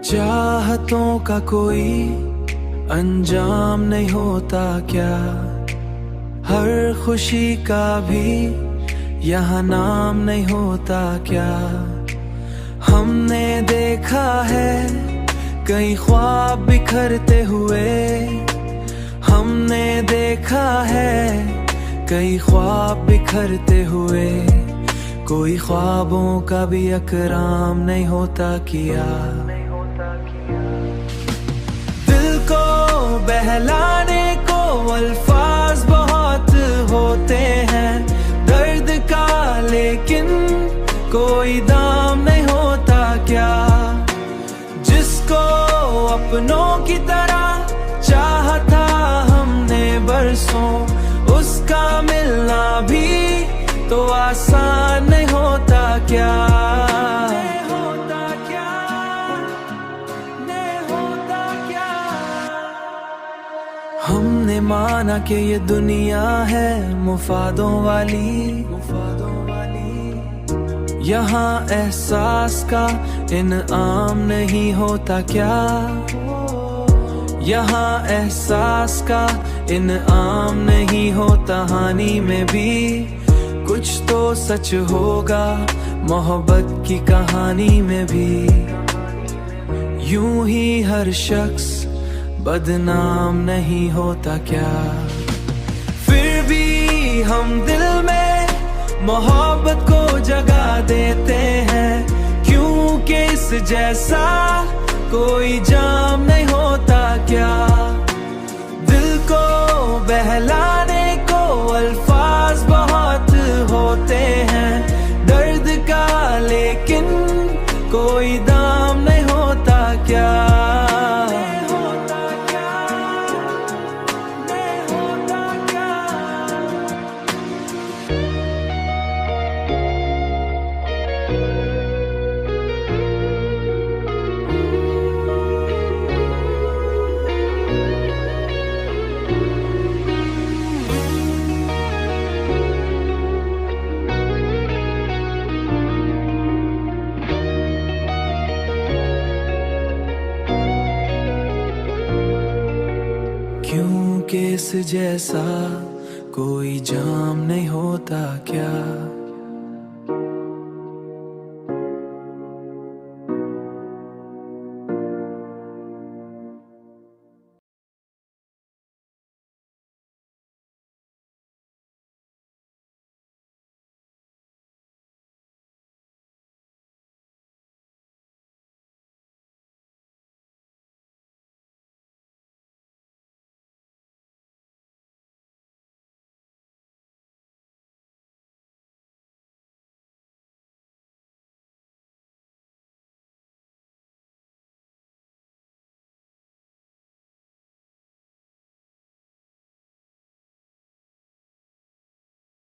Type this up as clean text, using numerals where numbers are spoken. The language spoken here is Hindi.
चाहतों का कोई अंजाम नहीं होता क्या? हर खुशी का भी यहाँ नाम नहीं होता क्या? हमने देखा है कई ख्वाब बिखरते हुए, हमने देखा है कई ख्वाब बिखरते हुए। कोई ख्वाबों का भी इकराम नहीं होता किया। दिल को बहलाने को अल्फाज बहुत होते हैं दर्द का, लेकिन कोई दाम नहीं होता क्या? जिसको अपनों की तरह चाहा था हमने बरसों, उसका मिलना भी तो आसान नहीं होता क्या? नहीं होता क्या? नहीं होता क्या? हमने माना कि ये दुनिया है मुफादों वाली, यहाँ एहसास का इनाम नहीं होता क्या? यहाँ एहसास का इनाम नहीं होता। हानि में भी कुछ तो सच होगा, मोहब्बत की कहानी में भी। यूं ही हर शख्स बदनाम नहीं होता क्या? फिर भी हम दिल में मोहब्बत को जगा देते हैं, क्योंकि इस जैसा कोई जाम नहीं होता क्या? दिल को बहलाने को अल्फाज बहुत होते हैं दर्द का, लेकिन कोई दाम नहीं होता क्या? नहीं होता क्या? नहीं होता क्या? क्योंकि इस जैसा कोई जाम नहीं होता क्या?